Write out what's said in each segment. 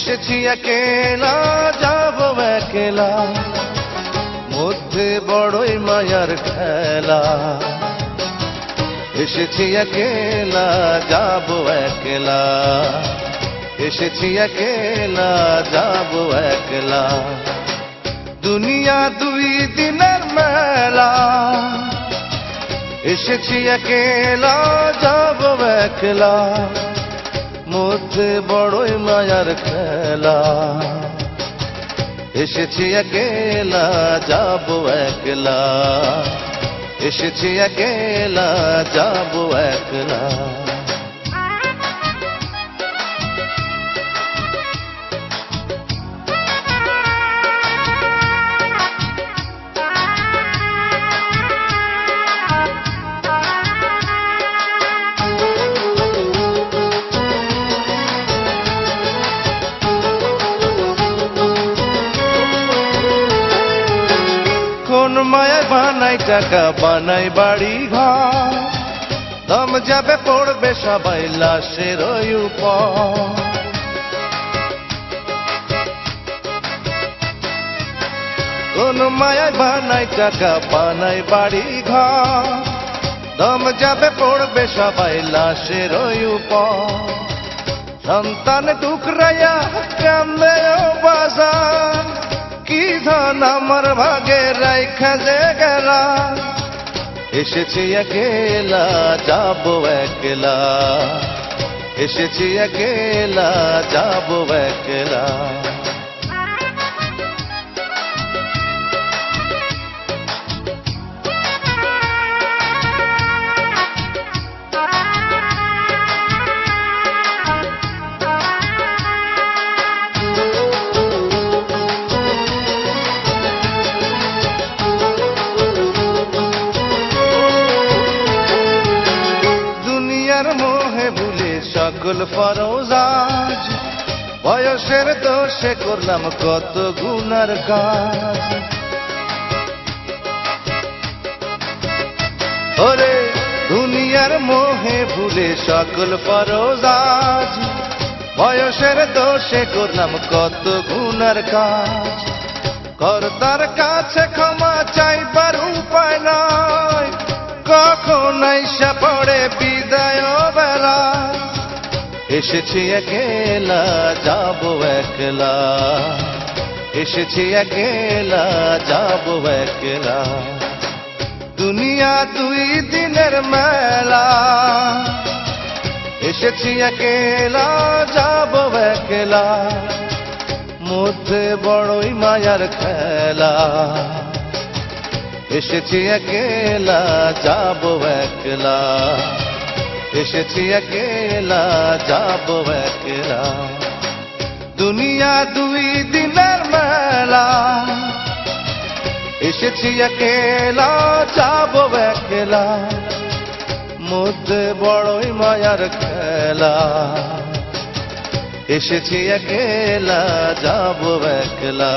এসেছি একেলা যাব একলা, মধ্যে বড়ই মায়ার খেলা। এসেছি একেলা যাব একলা, এসেছি একেলা যাব একলা। দুনিয়া দুই দিনের মেলা, এসেছি একেলা যাব একলা, মধ্যে বড়ই মায়ার খেলা। এসেছি একেলা যাব একলা, এসেছি একেলা যাব একলা। কোন মায়া বানাই টাকা, বানাই বাড়ি ঘর, দম যাবে পড়বে সবাই লাশের উপর। কোন মায়া বানাই টাকা, বানাই বাড়ি ঘর, দম যাবে পড়বে সবাই লাশের উপর। সন্তান টুকরাইয়া কান্দে বাজার, কি ধন আমার ভাগে রাইখা যে গেলা। এসেছি একেলা যাব একলা, এসেছি একেলা যাব একলা। মোহে ভুলে সকল ফরজ, বয়সের দোষে করলাম কত গুনার কাজ। ওরে দুনিয়ার মোহে ভুলে সকল ফরজ, বয়সের দোষে করলাম কত গুনার কাজ। কর্তার কাছে ক্ষমা চাইবার উপায় নয়, কখন আইসা পড়ে বিদায় বেলা। এসেছি একেলা যাব একলা, এসেছি একেলা যাব একলা। দুনিয়া দুই দিনের মেলা, এসেছি একেলা যাব একলা, মধ্যে বড়ই মায়ার খেলা। এসেছি একেলা যাব একলা, এসেছি একেলা যাব একলা। দুনিয়া দুই দিনের মেলা, এসেছি একেলা যাব একলা, মধ্যে বড়ই মায়ার খেলা। এসেছি একেলা যাব একলা,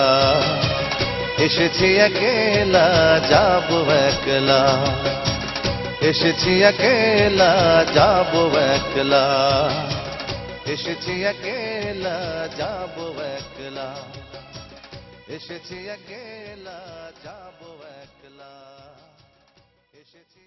এসেছি একেলা যাব একলা, এসেছি একেলা যাব একলা, এসেছি একেলা যাব একলা, এসেছি একেলা যাব একলা, এসেছি।